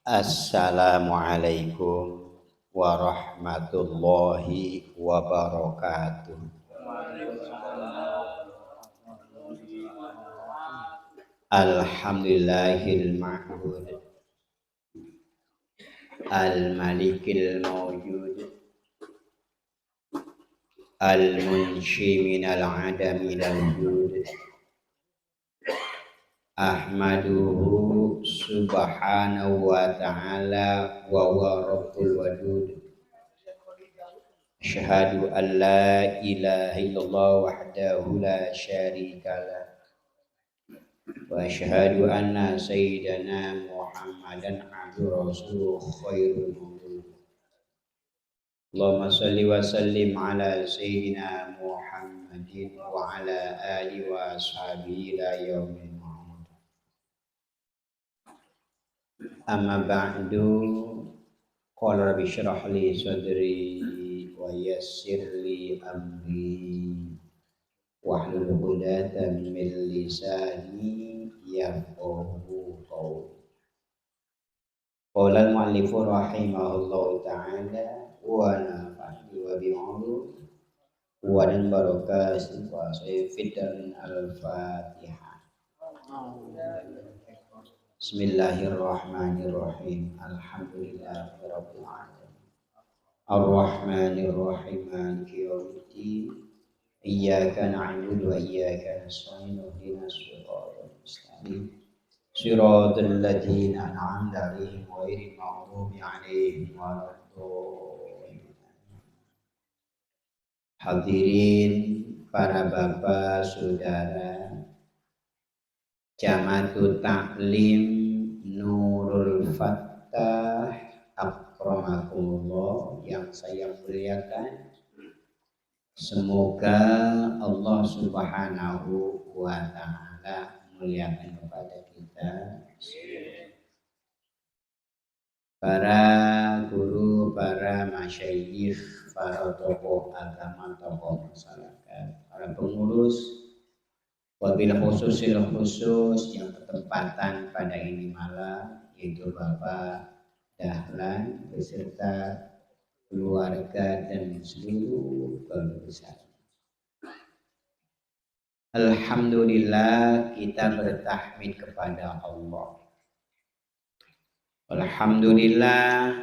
Assalamualaikum warahmatullahi wabarakatuh. Alhamdulillahil ma'bud al-malikil mawjud al-munshi minal adami lal wujud. Ahmaduhu subhanahu wa ta'ala wa huwa rabbul wadud. Asyhadu an la ilaha illallah wahdahu la syarika lah. Wa asyhadu anna sayyidana Muhammadan abduhu rasuluhu khairul wujud. Allahumma shalli wa sallim ala sayyidina Muhammadin wa ala alihi wa ashabihi ila yaumil ma'ad. Amma ba'du, qala rabbi shrah li sadri wa yassir li amri wahlul 'uqdatam min lisani yafqahu qawli. Qala al-mu'allif rahimahullahu ta'ala wa nafa'ani wa bi'ulum wa dan barakatuh wa sayfidan al-Fatihah. Bismillahirrahmanirrahim. Alhamdulillahirabbil alamin. Ar-Rahmanir Rahim. Maliki yaumiddin. Iyyaka na'budu wa iyyaka nasta'in. Ihdinas siratal mustaqim. Siratal ladzina an'amta 'alaihim ghairil maghdubi 'alaihim waladdallin. Hadirin para bapak, saudara, Jamaatu Ta'lim Nurul Fattah akramakumullah yang saya muliakan. Semoga Allah Subhanahu wa ta'ala muliakan kepada kita. Para guru, para masyayikh, para tokoh agama, tokoh masyarakat, para pengurus, wabil khusus yang bertempatan pada ini malam, yaitu Bapak Dahlan beserta keluarga dan seluruh keluarga besar. Alhamdulillah, kita bertahmid kepada Allah. Alhamdulillah,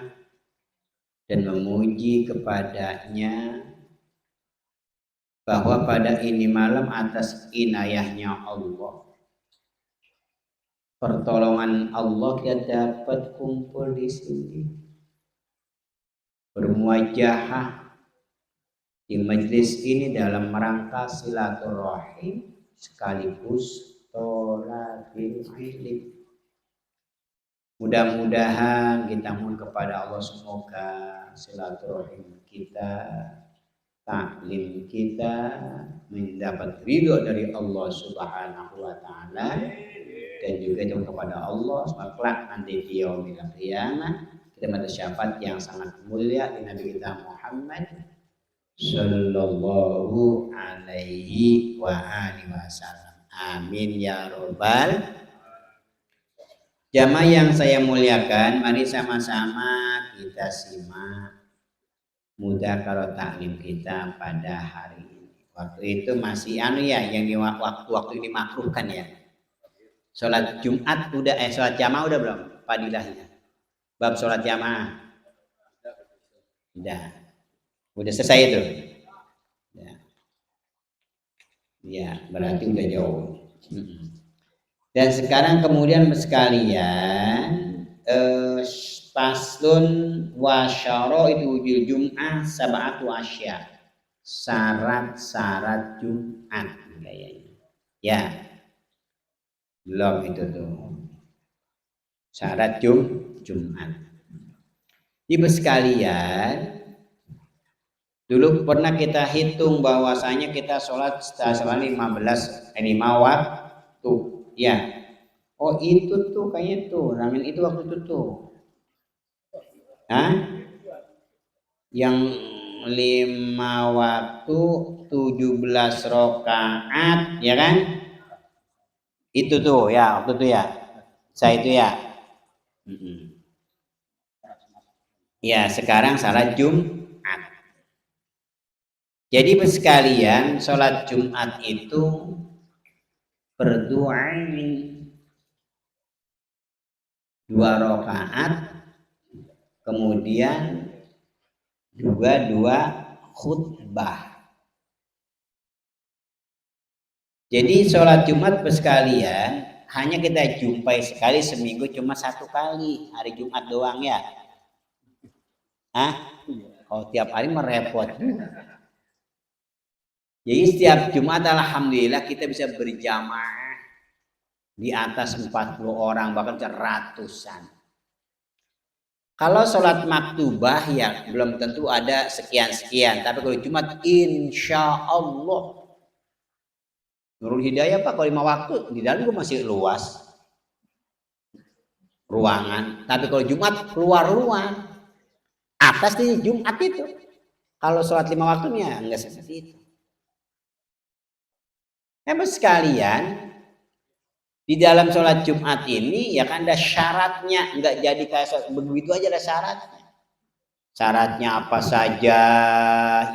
dan memuji kepadanya bahwa pada ini malam atas inayahnya Allah, pertolongan Allah, kita dapat kumpul di sini, bermuajahah di majelis ini dalam rangka silaturahim sekaligus thalabil ilm. Mudah-mudahan kita mohon kepada Allah semoga silaturahim kita, taklim kita mendapat ridho dari Allah Subhanahu wa ta'ala, dan juga kepada Allah kelak nanti di yaumil qiyamah kita mendapat syafaat yang sangat mulia di Nabi kita Muhammad sallallahu alaihi wa alihi wasallam. Amin ya robbal. Jamaah yang saya muliakan, mari sama-sama kita simak mudzakarah taklim kita pada hari ini. Waktu itu masih yang di waktu dimakruhkan ya. Sholat Jumat udah, sholat jamaah udah belum? Fadilahnya. Bab sholat jamaah. Udah selesai itu. Ya, berarti udah jauh. Dan sekarang kemudian sekalian, faslun wa syaraitu wujud Jum'ah sab'atu asya. Syarat-syarat Jumat kayaknya. Ya. Belum itu tuh. Syarat Jumat. Ibu sekalian, dulu pernah kita hitung bahwasanya kita sholat selama 5 waktu. Ya. Oh itu tuh kayaknya tuh, ramen itu waktu itu tuh. Yang 5 waktu 17 rakaat, ya kan? Itu tuh ya, waktu itu ya. Saya itu ya. Ya, sekarang salat Jumat. Jadi sekalian, sholat Jumat itu berdoa 2 rakaat, kemudian juga 2 khutbah. Jadi sholat Jumat sekalian hanya kita jumpai sekali seminggu, cuma 1 kali, hari Jumat doang ya. Kalau tiap hari merepot. Jadi setiap Jumat alhamdulillah kita bisa berjamaah di atas 40 orang, bahkan ratusan. Kalau sholat maktubah ya belum tentu ada sekian-sekian, tapi kalau Jumat insya Allah. Nurul Hidayah Pak, kalau 5 waktu di dalam juga masih luas ruangan, tapi kalau Jumat keluar ruang atas di Jumat itu. Kalau sholat 5 waktunya enggak seperti itu. Sekalian, di dalam sholat Jumat ini ya kan ada syaratnya, enggak jadi kayak begitu aja ada syaratnya. Syaratnya apa saja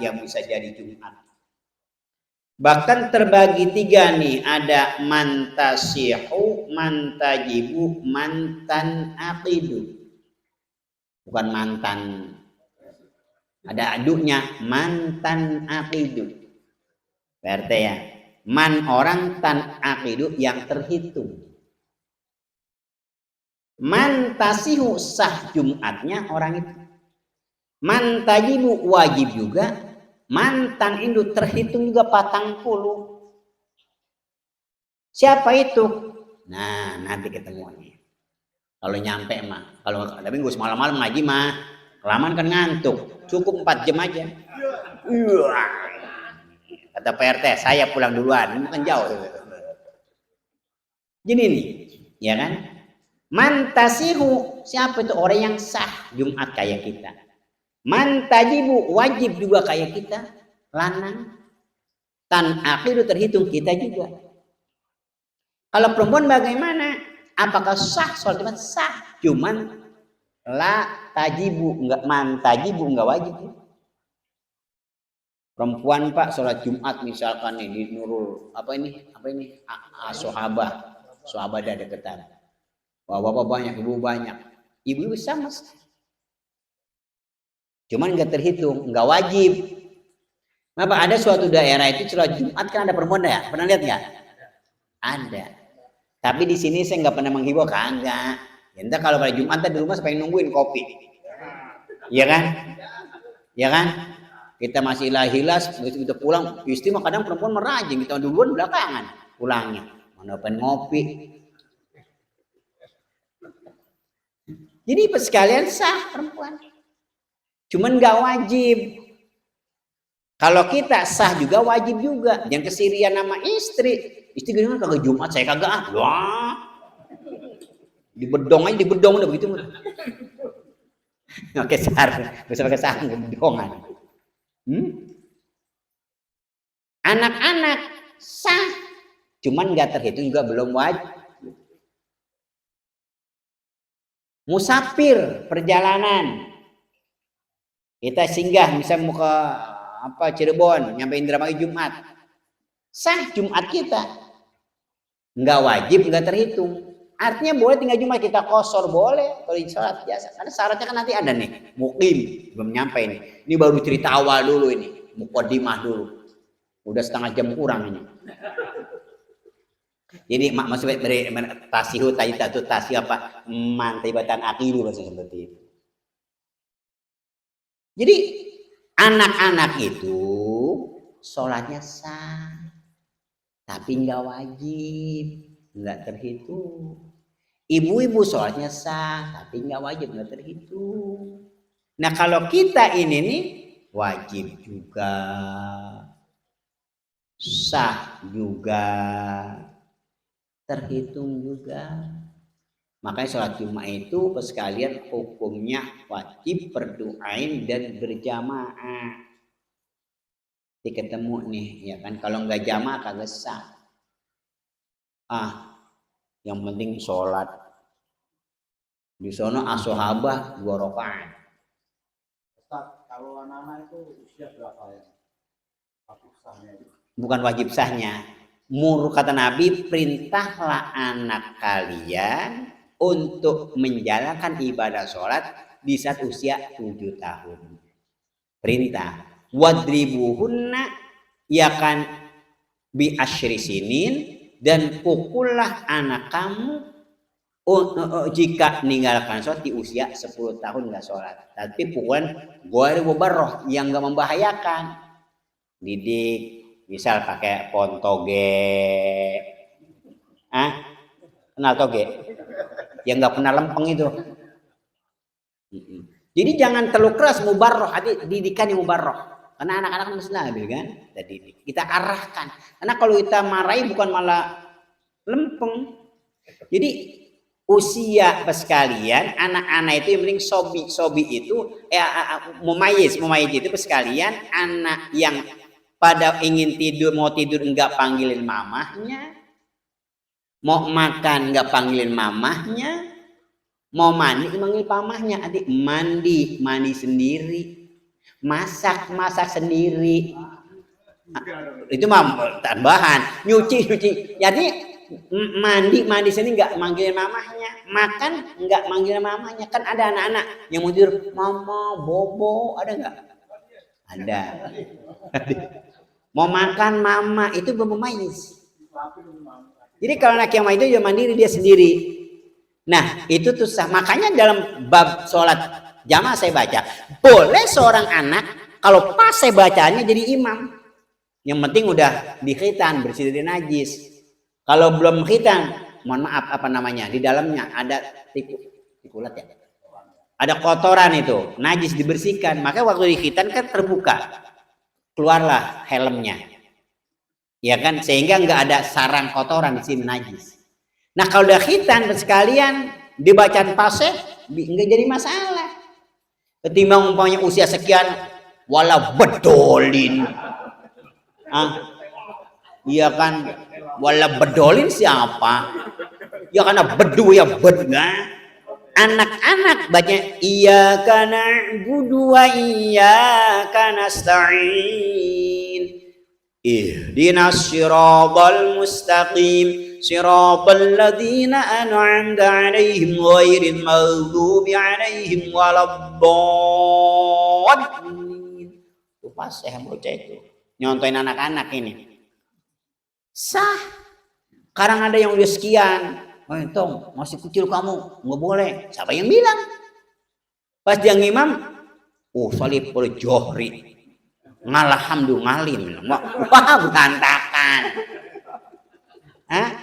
yang bisa jadi Jumat. Bahkan terbagi 3 nih, ada mantasihu, mantajibu, mantan aqidu. Bukan mantan, ada adunya, mantan aqidu. PRT ya. Man orang, tan aqidu yang terhitung. Man tasihu sah Jumatnya orang itu. Man tajibu wajib juga. Mantan induk terhitung juga 40. Siapa itu? Nah, nanti ketemu nih. Kalau nyampe mah, kalau tapi gue semalam-malam ngaji mah, kelamaan kan ngantuk. Cukup 4 jam aja. Kata PRT, saya pulang duluan, kan jauh. Gini nih, ya kan? Mantasihu, siapa itu orang yang sah Jumat kayak kita. Mantajibu, wajib juga kayak kita, lanang. Tan akhiru terhitung kita juga. Kalau perempuan bagaimana? Apakah sah sholat Jumat? Sah, cuman la tajibu, enggak mantajibu, enggak wajib. Perempuan Pak sholat Jumat misalkan nih di Nurul apa ini Sohabah ada deketan. Bapak banyak, ibu banyak, ibu sama. Cuman nggak terhitung, nggak wajib. Kenapa? Ada suatu daerah itu sholat Jumat kan ada perempuan ya, pernah lihat nggak? Ada. Tapi di sini saya nggak pernah menghibur, kagak. Ya, entah kalau pada Jumat di rumah saya pengen nungguin kopi, iya kan? Ya kan? Kita masih hilas, begitu kita pulang, istri mah kadang perempuan merajing, kita duluan belakangan pulangnya. Mana pengen ngopi. Jadi sekalian sah perempuan. Cuman nggak wajib. Kalau kita sah juga wajib juga. Yang kesirian nama istri. Istri gimana kagak Jumat, saya kagak. Wah. Dibedong aja, dibedong udah begitu. Oke, sar, bisa pakai sarung bedongan. Anak-anak sah, cuman nggak terhitung juga belum wajib. Musafir perjalanan, kita singgah misalnya mau ke Cirebon, nyampe Indramayu Jumat, sah Jumat kita, nggak wajib, nggak terhitung. Artinya boleh tinggal Jumat kita kosor boleh kalau sholat biasa. Karena syaratnya kan nanti ada nih, mukim belum nyampe nih. Ini baru cerita awal dulu ini, mukadimah dulu. Udah setengah jam kurang ini. Jadi maksudnya dari tasihu tayitatu tasih apa mantibatan akidu bahasa seperti itu. Jadi anak-anak itu sholatnya sah, tapi nggak wajib, nggak terhitung. Ibu-ibu sholatnya sah, tapi nggak wajib, nggak terhitung. Nah kalau kita ini nih wajib juga, sah juga, terhitung juga. Makanya sholat Jumat itu sekalian hukumnya wajib berdoain dan berjamaah. Jadi ketemu nih, ya kan? Kalau nggak jamaah kagak sah. Yang penting sholat. Di sono ashabah 2 rakaat. Ustaz, kalau anak-anak itu usia berapa ya? Wajib sahnya itu. Bukan wajib sahnya. Kata Nabi, perintahlah anak kalian untuk menjalankan ibadah sholat di saat usia 7 tahun. Perintah. Wadribuhunna yakan bi asyri sinin, dan pukullah anak kamu jika meninggalkan sholat di usia 10 tahun nggak sholat. Tapi pukulan ghairi mubarrah yang nggak membahayakan. Didik, misal pakai pon toge, kenal toge? Yang nggak pernah lempeng itu. Jadi jangan terlalu keras mubarrah, didikan yang mubarrah. Karena anak-anak masih labil kan, kita arahkan. Karena kalau kita marahi bukan malah lempeng. Jadi usia sekalian, anak-anak itu yang penting sobi itu mumayyiz itu sekalian anak yang pada ingin tidur, mau tidur enggak panggilin mamahnya, mau makan enggak panggilin mamahnya, mau mandi manggil mamahnya. Adik mandi sendiri, masak sendiri. Itu mah tambahan, nyuci. Jadi mandi sini enggak manggilin mamahnya, makan enggak manggilin mamahnya. Kan ada anak-anak yang mau tidur, mama, bobo, ada enggak? Ada. Mau makan mama, itu belum memayis. Jadi kalau anak yang itu dia mandiri, dia sendiri. Nah itu tuh sah. Makanya dalam bab sholat jamaah saya baca, boleh seorang anak kalau pas saya bacanya jadi imam. Yang penting udah dikhitan, bersih dari najis. Kalau belum khitan, mohon maaf di dalamnya ada tikulat ya, ada kotoran itu, najis, dibersihkan. Maka waktu dikhitan kan terbuka, keluarlah helmnya, ya kan, sehingga nggak ada sarang kotoran di sini najis. Nah kalau udah khitan sekalian dibacaan paseh, nggak jadi masalah. Ketimbang umpamanya usia sekian, wala bedolin, iya kan, wala bedolin siapa? Ya karena bedu ya bedna. Anak-anak baca iyyaka na'budu wa iyyaka nasta'in ihdinas siratal mustaqim siratal ladzina an'amta 'alaihim ghairil maghdubi 'alaihim waladdallin. Itu pas saya bocah itu nyontoin anak-anak ini sah. Sekarang ada yang udah sekian, tong masih kecil kamu, nggak boleh. Siapa yang bilang? Pas dia ngimam, salib johri, ngalhamdu ngalim, wah berantakan.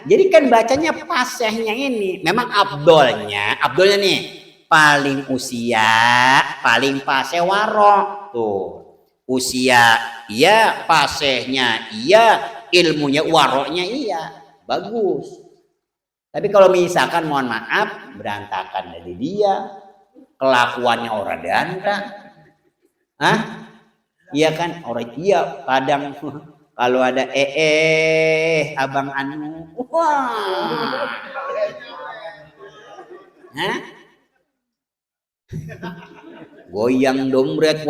Jadi kan bacanya pasehnya ini, memang abdolnya nih paling usia, paling paseh warok tuh. Usia iya, pasehnya iya, ilmunya waroknya iya, bagus. Tapi kalau misalkan mohon maaf berantakan dari dia, kelakuannya orang danta, iya kan, orang iya kadang kalau ada abang anu, wah, goyang dompet,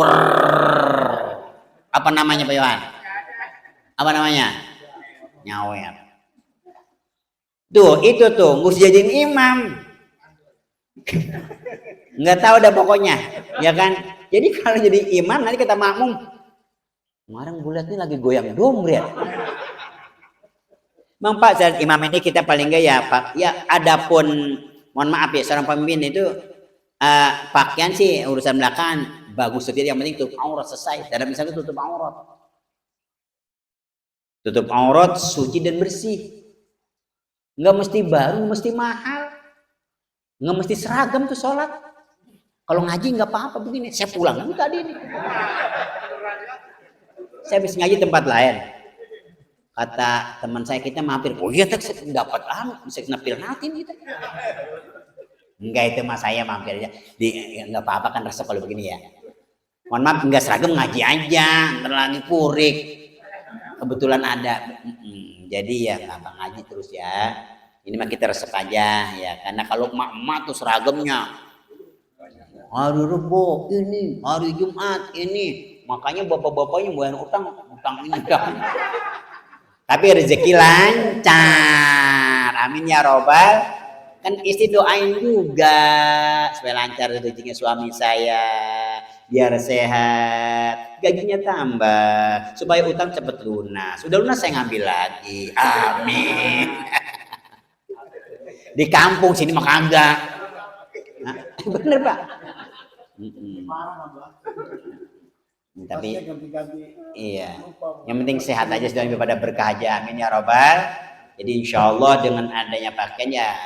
apa namanya Pak Yohan? Apa namanya? Nyawer. Tuh, itu tuh, mesti jadiin imam. Nggak tahu dah pokoknya, ya kan? Jadi kalau jadi imam nanti kata makmum, kemarin gue lihat ini lagi goyang dompet. Bang Pak, saat imam ini kita paling enggak ya Pak, ya adapun mohon maaf ya seorang pemimpin itu pakaian sih urusan belakangan bagus seperti yang penting tutup aurat selesai. Dalam misalnya tutup aurat suci dan bersih. Nggak mesti baru, mesti mahal, nggak mesti seragam tuh sholat. Kalau ngaji nggak apa-apa begini. Saya pulang dulu tadi ini. Saya habis ngaji tempat lain. Kata teman saya, kita mampir. Oh iya, saya dapat bisa kena pirnatin kita. Enggak, itu mas saya mampir aja. Nggak apa-apa kan resep kalau begini ya. Mohon maaf, nggak seragam ngaji aja, terlalu purik. Kebetulan ada. Jadi ya nggak ngaji terus ya. Ini mah kita resep aja ya. Karena kalau emak-emak tuh seragamnya, Hari Rebo ini, hari Jumat ini. Makanya bapak-bapaknya bayar utang ini dah. Tapi rezeki lancar. Amin ya robbal. Kan istri doain juga supaya lancar rezekinya suami saya, biar sehat, gajinya tambah, supaya utang cepet lunas. Sudah lunas saya ngambil lagi. Amin. Di kampung sini mah kagak. Bener Pak. Tapi iya, yang penting sehat aja sudah daripada berkah aja. Amin ya robbal. Jadi insya Allah dengan adanya pakaian ya,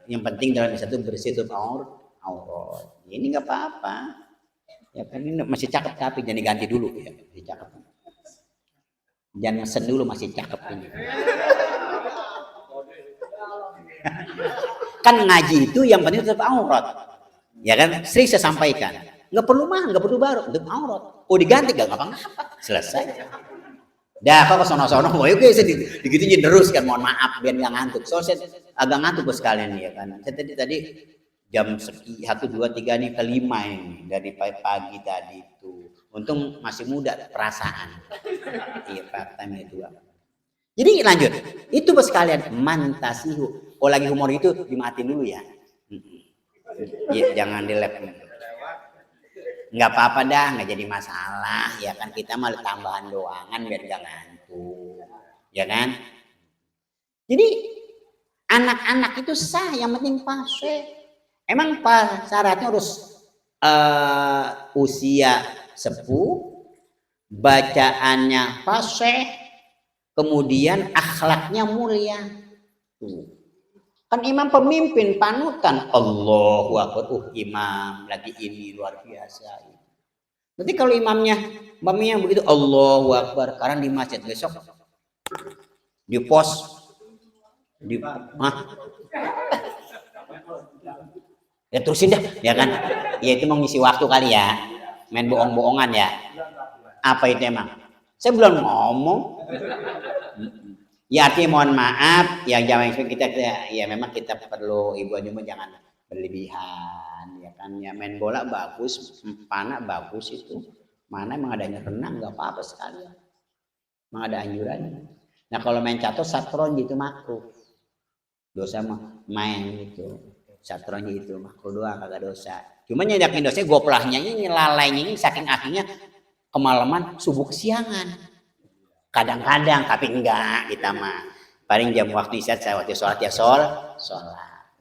yang penting dalam satu bersih tuh aurat. Ini nggak apa-apa. Ya kan ini masih cakep tapi jangan diganti dulu ya, masih cakep. Jangan mesen dulu masih cakep ini. Kan ngaji itu yang penting tetap aurat. Ya kan, sering saya sampaikan. Nggak perlu mahal, nggak perlu baru, untuk aurat. Oh diganti gak ngapa-ngapa, selesai. Dah kok sono-sono, oke saya digituin terus kan, mohon maaf biar nggak ngantuk. Soalnya saya agak ngantuk bos kalian ya kan. Saya tadi jam 1, 2, 3 nih ke 5 ini dari pagi tadi itu. Untung masih muda perasaan. Iya part time itu. Jadi lanjut, itu bos kalian mantasihu. Oh lagi humor itu dimatiin dulu ya. Ya, jangan di lab. Nggak apa-apa dah, nggak jadi masalah ya kan, kita malah tambahan doangan biar nggak ngantuk ya kan. Jadi anak-anak itu sah, yang penting fase. Emang syaratnya harus usia sepuh, bacaannya fase, kemudian akhlaknya mulia. Kan imam pemimpin panutan, Allahu Akbar, imam lagi ini luar biasa. Berarti kalau imamnya begitu Allahu Akbar, karena di masjid besok di pos ya terusin dah ya kan, ya itu mau ngisi waktu kali ya, main bohong-bohongan ya. Apa itu emang? Saya belum ngomong. Ya artinya mohon maaf ya, jangan kita ya memang kita perlu ibu cuma jangan berlebihan ya kan. Ya main bola bagus, panah bagus itu, mana emang adanya renang nggak apa-apa sekali, emang ada anjurannya. Nah kalau main catur satron gitu makruh, dosa mah main itu satronnya itu makruh doang, kagak dosa. Cuma nyedakin dosanya goplahnya ini, lalainya ini saking akhirnya kemalaman subuh kesiangan. Kadang-kadang, tapi enggak kita mah. Paling jam waktu isya saya waktu sholat ya sholat.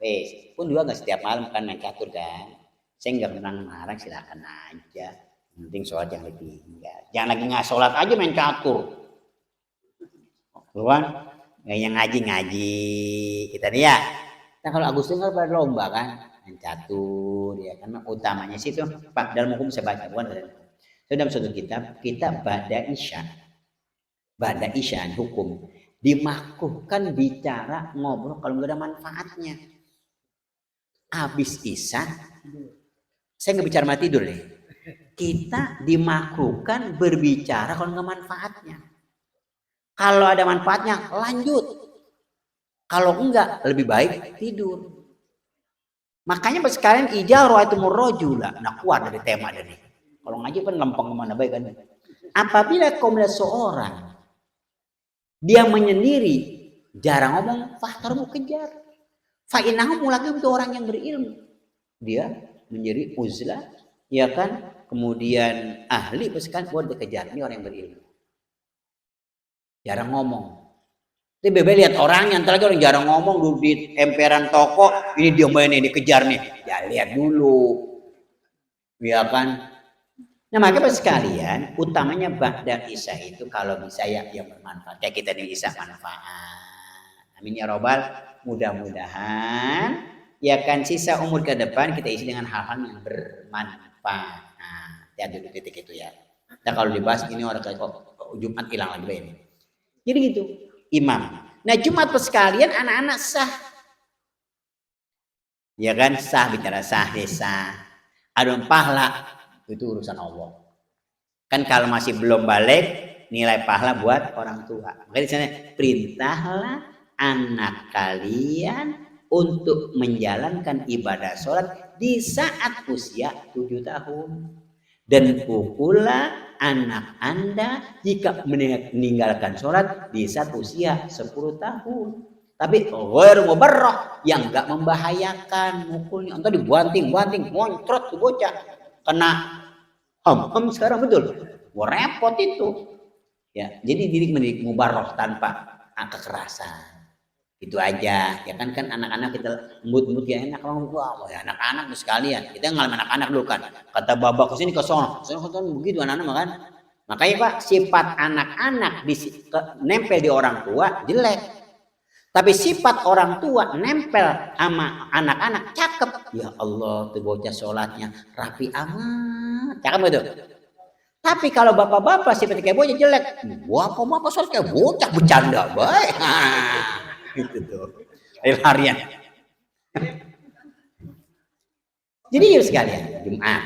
Pun juga nggak setiap malam kan main catur kan. Saya nggak pernah melarang, silakan aja. Yang penting sholat yang ditinggal. Jangan lagi nggak sholat aja main catur. Keluar, yang ngaji kita nih ya. Nah kalau Agustus kan pada lomba kan main catur ya kan. Utamanya sih itu dalam hukum saya baca bukan dalam suatu kitab kita ba'da isya'an hukum dimakruhkan bicara ngobrol kalau nggak ada manfaatnya. Habis isya saya nggak bicara mati tidur nih, kita dimakruhkan berbicara kalau nggak manfaatnya. Kalau ada manfaatnya lanjut, kalau enggak lebih baik tidur. Makanya pas sekalian ijarah itu murrojula, nah keluar dari tema dari. Kalau ngaji kan lempeng kemana baik kan. Apabila kau melihat seorang dia menyendiri, jarang ngomong, faktormu kejar. Fa'inahu mulai untuk orang yang berilmu. Dia menjadi uzlah, ya kan? Kemudian ahli pasukan buat dikejar. Ini orang yang berilmu. Jarang ngomong. Tapi bebe lihat orang yang lagi orang jarang ngomong duduk di emperan toko, ini dia main ini dikejar nih. Ya lihat dulu. Ya kan? Nah makanya sekalian utamanya ba'da isya itu kalau bisa ya yang bermanfaat. Kayak kita di isya manfaat. Amin ya robbal. Mudah-mudahan ya kan sisa umur ke depan kita isi dengan hal-hal yang bermanfaat. Nah, ya dulu titik itu ya. Nah kalau dibahas ini orang kayak kok Jumat hilang lagi ini. Jadi gitu imam. Nah Jumat sekalian anak-anak sah. Ya kan sah bicara sah desa. Ada pahala. Itu urusan Allah. Kan kalau masih belum balik nilai pahala buat orang tua. Makanya di sana perintahlah anak kalian untuk menjalankan ibadah sholat di saat usia 7 tahun. Dan pukullah anak Anda jika meninggalkan sholat di saat usia 10 tahun. Tapi ghair mubarrah, yang enggak membahayakan mukulnya. Entah dibanting-banting, moncrot tuh bocah. Kena ham sekarang betul. Wah, repot itu. Ya, jadi didik mubarrah tanpa kekerasan. Itu aja. Ya kan anak-anak kita lembut-lembut ya enak. Wah, ya anak-anak sekalian. Kita ngalamin anak-anak dulu kan. Kata babak ke sini ke sono. Begitu anak-anak kan. Makanya Pak, sifat anak-anak nempel di orang tua jelek. Tapi sifat orang tua nempel sama anak-anak cakep. Ya Allah, tuh bocah sholatnya rapi amat. Cakep betul. Tapi kalau bapak-bapak seperti kayak bocah jelek, bapak-bapak sholat kayak bocah bercanda baik. Gitu tuh. Harian. Jadi ya sekalian, Jumat.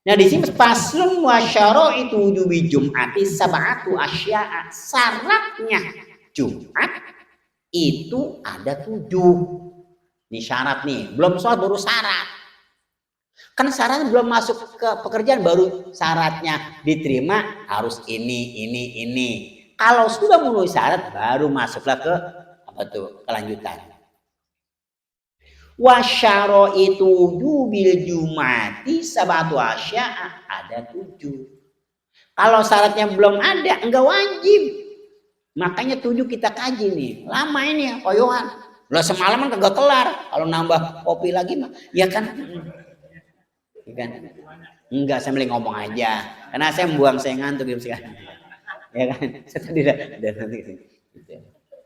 Nah di sini paslun wa syara'itu wujubi Jum'ati sab'atu asya'a. Syaratnya Jumat itu ada 7. Ini syarat nih, belum sholat baru syarat. Kan syaratnya belum masuk ke pekerjaan, baru syaratnya diterima harus ini. Kalau sudah memenuhi syarat baru masuklah ke apa tuh kelanjutan. Wasyaro itu bil Jumati sabatu asya'a, ada 7. Kalau syaratnya belum ada enggak wajib. Makanya 7 kita kaji nih. Lama ini ya koyohan. Lah semalaman kagak kelar. Kalau nambah kopi lagi mah ya kan. Ya kan? Enggak, saya boleh ngomong aja. Karena saya membuang saya ngantuk ya sekarang. Ya kan? Saya tadi udah nanti gitu.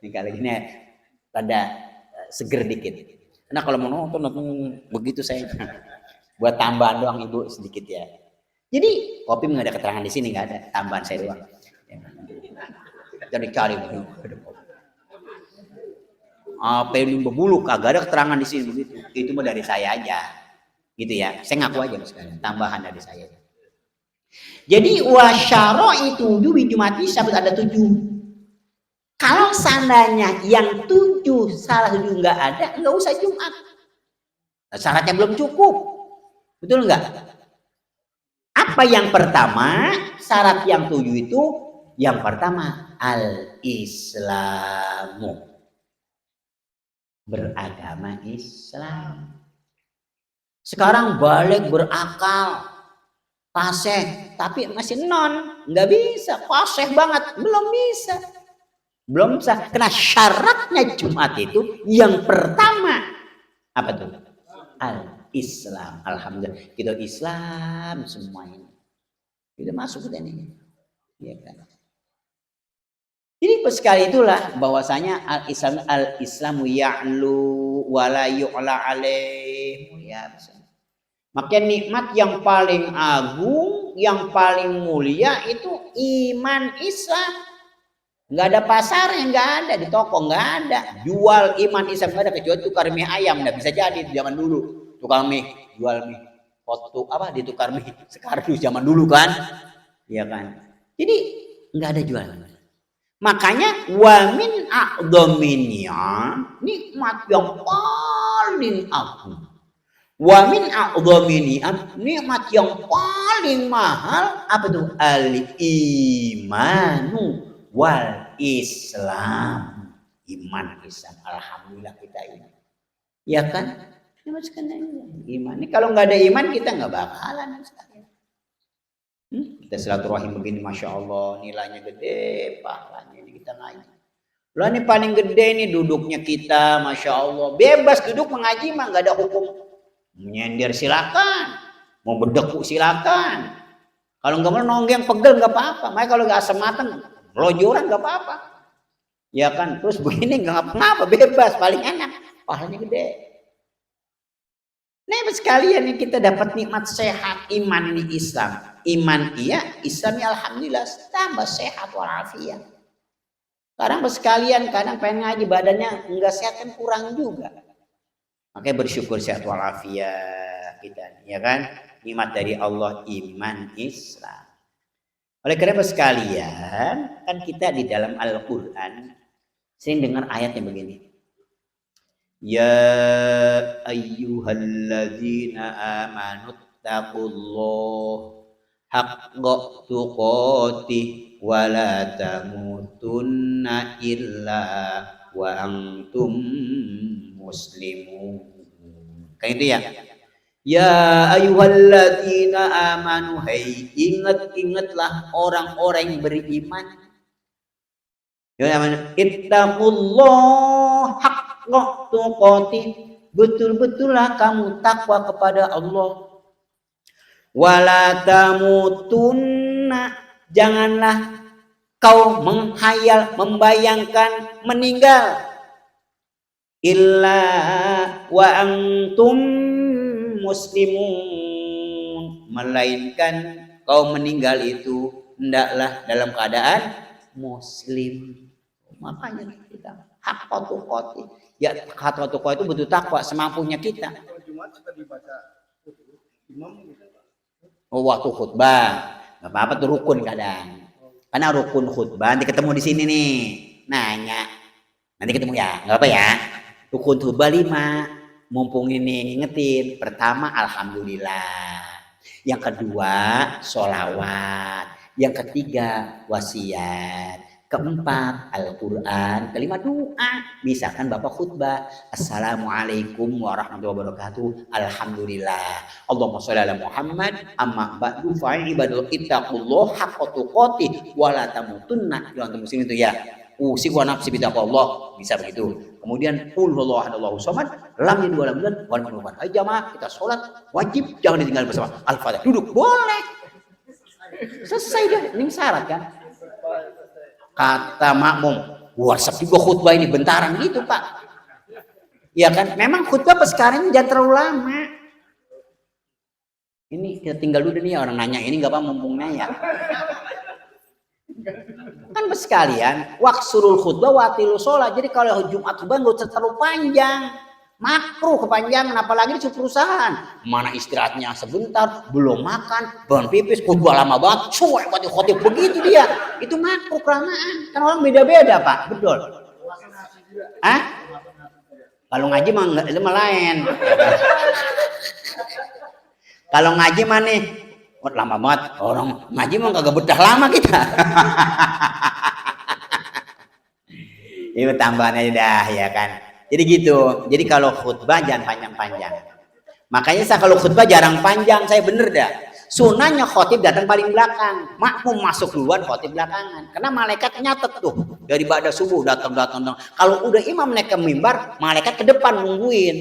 Ini kali ini pada seger dikit. Karena kalau mau nonton begitu saya buat tambahan doang Ibu sedikit ya. Jadi kopi nggak ada keterangan di sini, nggak ada, tambahan saya doang. Jadi cari apa yang berbulu kagak ada keterangan di sini begitu. Itu mah dari saya aja. Gitu ya. Saya ngaku aja sekalian, tambahan dari saya. Jadi wasyaro itu wujubi Jumati sabat ada 7. Kalau seandainya yang 7 salah 7 nggak ada, nggak usah Jumat. Syaratnya belum cukup. Betul nggak? Apa yang pertama? Syarat yang 7 itu yang pertama al-Islamu. Beragama Islam. Sekarang balik berakal. Fasih, tapi masih non. Nggak bisa. Fasih banget. Belum bisa. Belum bisa. Karena syaratnya Jumat itu yang pertama. Apa tuh? Al-Islam. Alhamdulillah. Kita Islam semua ini. Kita masuk ke ini. Ya kan? Jadi sekali itulah bahwasanya al-Islamu ya'lu wa la yu'la alaih. Ya, makanya nikmat yang paling agung, yang paling mulia itu iman Islam. Nggak ada pasarnya, nggak ada di toko, nggak ada. Jual iman Islam nggak ada kecuali tukar mie ayam, nggak bisa jadi zaman dulu. Tukar mie, jual mie, foto apa ditukar mie sekardus zaman dulu kan, ya kan. Jadi nggak ada jualan. Makanya wamin a'dhaminya nikmat yang paling agung. Wamin a'dhamini nikmat yang paling mahal apa tuh? Al-imanu wal Islam. Iman Islam. Alhamdulillah kita ini. Ya kan? Iman. Ini kalau nggak ada iman kita nggak bakalan. Kita silaturahim begini, masya Allah, nilainya gede, pahalanya ini kita ngaji. Lah ini paling gede nih duduknya kita, masya Allah, bebas duduk mengaji mah nggak ada hukum. Menyender silakan, mau berdeku silakan. Kalau nggak mau nonggeng pegel nggak apa-apa. Makanya kalau nggak asam matang, lojoran nggak apa-apa. Ya kan, terus begini nggak apa-apa, bebas, paling enak, pahalanya gede. Nah, sekalian kita dapat nikmat sehat iman ini Islam. Iman iya, Islamnya alhamdulillah tambah sehat walafiat. Sekarang sekalian kadang pengen ngaji badannya enggak sehat kan kurang juga. Makanya bersyukur sehat walafiat kita, ya kan? Nikmat dari Allah iman Islam. Oleh karena sekalian, kan kita di dalam Al-Qur'an sering dengar ayatnya begini. Ya ayyuhalladzina amanu taqullaha haqqa tuqatih wa la tamutunna illa wa antum muslimun. Kayak itu ya. Ya ayyuhalladzina amanu, hai ingat-ingatlah orang-orang yang beriman. Ya aman, ittaqullah haqqa tuqatih, betul-betullah kamu takwa kepada Allah. Wala tamutunna, janganlah kau menghayal, membayangkan meninggal. Illa wa antum muslimun, melainkan kau meninggal itu hendaklah dalam keadaan muslim. Makanya kita haqqa tuqatih. Ya haqqa tuqatih itu betul takwa semampunya kita. Jumat suka dibaca imam gitu. Oh, waktu khutbah, nggak apa-apa tuh rukun kadang. Karena rukun khutbah, nanti ketemu di sini nih, nanya, nanti ketemu ya, nggak apa ya. Rukun khutbah 5, mumpung ini ngingetin. Pertama, alhamdulillah. Yang kedua, sholawat. Yang ketiga, wasiat. Keempat, Al-Quran. Kelima, doa. Misalkan Bapak khutbah, Assalamualaikum warahmatullahi wabarakatuh. Alhamdulillah. Allahumma sholli ala Muhammad. Amma ba'du fa'ibadul ittaqullah haqqa tuqatih wa la tamutunna illa antum muslimin. Itu ya. Usik wa nafsi bitaqwallah. Bisa begitu. Kemudian qul huwallahu ahad Allahu samad lam yalid wa lam yulad wa lam yakul lahu kufuwan ahad. Jamaah kita sholat wajib jangan ditinggal bersama. Al-Fatihah. Duduk boleh. Selesai dah. Ini syarat kan? Kata makmum, WhatsApp juga khutbah ini bentaran gitu Pak. Ya kan, memang khutbah sekarang jangan terlalu lama. Ini kita tinggal dulu nih orang nanya ini nggak apa mumpung nanya. Kan sekalian, waksurul khutbah watilu sholat. Jadi kalau Jumat khutbah nggak usah terlalu panjang. Makruh kepanjangan, apalagi di perusahaan. Mana istirahatnya sebentar, belum makan, bahan pipis, khutbah lama banget, cuek buat khotib begitu dia. Itu makruh kelamaan. Kan orang beda-beda Pak, betul. Hah? Kalau ngaji mah itu mah lain. Kalau ngaji mah nih, lama banget. Orang ngaji mah kagak betah lama kita. Itu tambahan aja dah ya kan. Jadi gitu. Jadi kalau khutbah jangan panjang-panjang. Makanya saya kalau khutbah jarang panjang, saya bener dah. Sunahnya khotib datang paling belakang, makmum masuk duluan, khotib belakangan. Karena malaikat nyatet tuh dari ba'da subuh datang. Kalau udah imam naik ke mimbar, malaikat ke depan nungguin,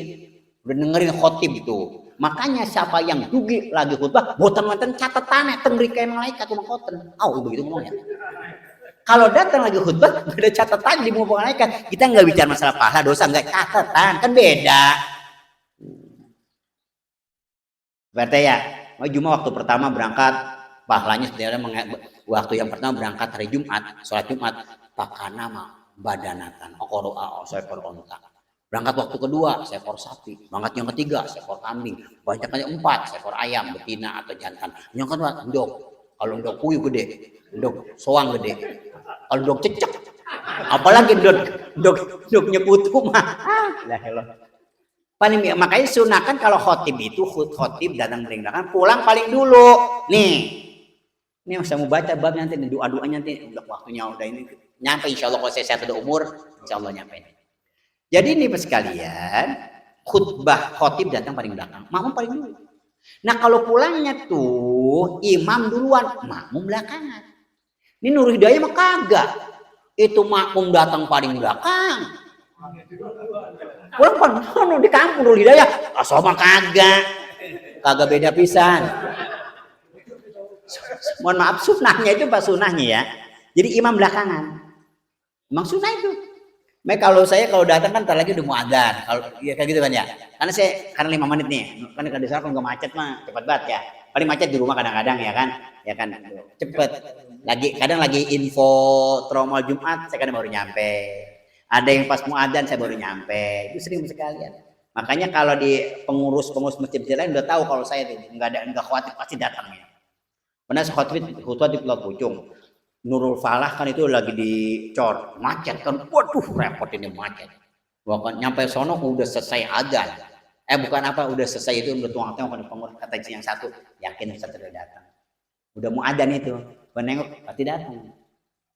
udah dengerin khotib itu. Makanya siapa yang dugi lagi khutbah, boten-boten catetannya tengri kayak malaikat cuma khoten. Begitu ngomongnya. Kalau datang lagi khutbah, ada catatan di muka malaikat. Kita nggak bicara masalah pahala dosa, nggak catatan, kan beda. Berarti ya, Jumat waktu pertama berangkat, pahalanya sebenarnya waktu yang pertama berangkat hari Jumat, sholat Jumat, pakana badanatan, okoroa, seekor onta. Berangkat waktu kedua, seekor sapi. Berangkat yang ketiga, seekor kambing. Banyaknya 4, seekor ayam, betina atau jantan. Yang kedua, endok. Kalau endok puyuh gede, endok soang gede. Kalau endok cecek, apalagi endoknya putu mah. Paling makanya sunah kan kalau khotib itu khotib datang paling belakang, pulang paling dulu. Nih saya mau baca bab nanti, doa-doanya nanti udah waktunya udah ini nyampe insya Allah kalau saya sehat udah umur, insya Allah nyampe. Jadi ini sekalian, khutbah khotib datang paling belakang, makmum paling dulu. Nah kalau pulangnya tuh imam duluan, makmum belakangan. Ini Nur Hidayah mah kagak. Itu makmum datang paling belakang. Pulang di kampung Nur Hidayah, asal mah kagak. Kagak beda pisan. Mohon maaf sunahnya itu Pak sunahnya ya. Jadi imam belakangan. Emang sunah itu. Kalau saya kalau datang kan ntar lagi udah mau adzan. Kalau ya kayak gitu kan ya. Karena 5 menit nih. Kan di sana kalau nggak macet mah cepat banget ya. Paling macet di rumah kadang-kadang ya kan. Ya kan cepet. Kadang lagi info trauma Jumat saya kadang baru nyampe. Ada yang pas mau adzan saya baru nyampe. Itu sering sekalian. Makanya kalau di pengurus masjid lain udah tahu kalau saya tuh nggak khawatir pasti datang ya. Pernah khutbah di Pulau Pucung. Nurul Falah kan itu lagi dicor, macet kan. Waduh repot ini macet. Waktu nyampe sono udah selesai adzan. Bukan apa, udah selesai itu udah tuang tengok pengurus kata yang satu, yakin Ustaz udah datang. Udah mau adzan itu, penengok pasti datang.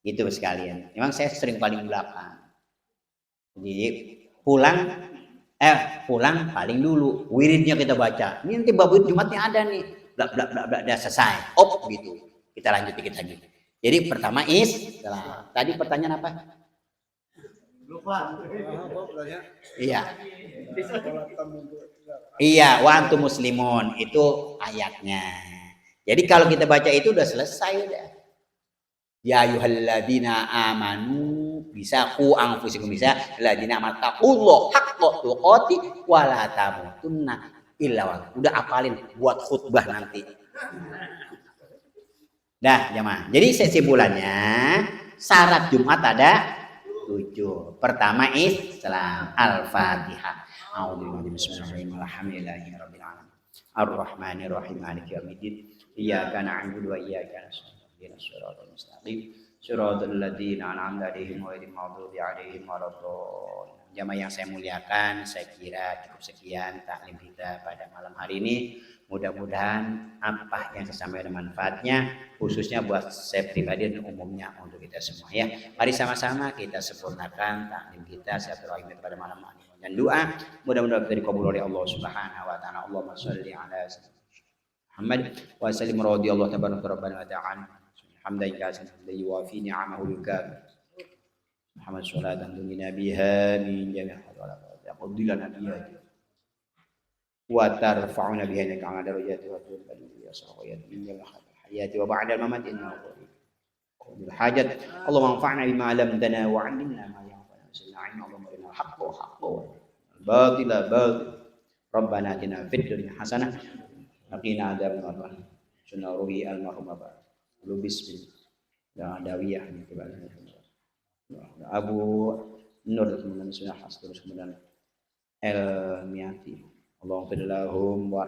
Itu sekalian. Memang saya sering paling belakang. Jadi pulang paling dulu wiridnya kita baca. Ini nanti bab Jumatnya ada nih. Blak blak blak blak udah selesai. Op gitu. Kita lanjut dikit lagi. Jadi pertama setelah. Tadi pertanyaan apa? Lupa. Iya. Iya, wa antum muslimun itu ayatnya. Jadi kalau kita baca itu udah selesai udah. Ya ayyuhalladzina amanu bisa ku anfusikum bisa alladzina amanu haqqa tuqati wa la tamutunna illa wa udah apalin buat khutbah nanti. Dah jemaah. Jadi kesimpulannya syarat Jumat ada 7. Pertama Islam, Al-Fatihah. Bismillahirrahmanirrahim. Alhamdulillahirabbil alamin. Ar-Rahmanirrahim. Maliki yaumiddin. Iyyaka na'budu wa iyyaka nasta'in. Ihdinas siratal mustaqim. Siratal ladzina an'amta 'alaihim ghairil maghdubi 'alaihim waladdallin. Jamaah yang saya muliakan, saya kira cukup sekian taklim kita pada malam hari ini. Mudah-mudahan apa yang saya sampaikan manfaatnya, khususnya buat saya pribadi dan umumnya untuk kita semua ya. Mari sama-sama kita sempurnakan taklim kita silaturahim pada malam hari dan doa. Mudah-mudahan kita dikabul oleh Allah Subhanahu wa taala. Allahumma shalli ala Muhammad wa sallim radhiyallahu tabaraka rabbana wa ta'ala. Hamdan katsiran yuwafi ni'amahu yukab. Muhammad sholatan tunjina biha min jami'il khalaqat. Yaqudilana biha wa tarfa'una biha laka 'ala darajati wa tuqaddimu ya sawiyat min hayati wa ba'da al-mamat innahu qul hajat Allahumma anfa'na bima 'allamtana wa 'allimna ma yanfa'una Allahumma arina al-haqqa haqqan al-batila batil Rabbana atina fid dunya hasanah wa qina adzabannar sunna ruhi al-marhum lubis bil dawiyah Abu Nur kemudian sunnah terus kemudian El-Miati Allahumma fir lahum wa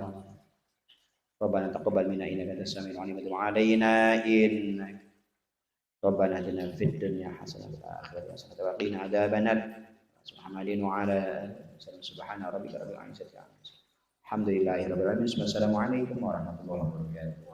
Rabbana taqabbal minna innaka antas samiul alim wa tub alaina innaka Rabbana atina fid dunya hasanah wa fil akhirati hasanah wa qina adzabannar Muhammadin wa ala subhana rabbika rabbil izzati amma yasifun alhamdulillahi rabbil alamin assalamu alaikum warahmatullahi wabarakatuh.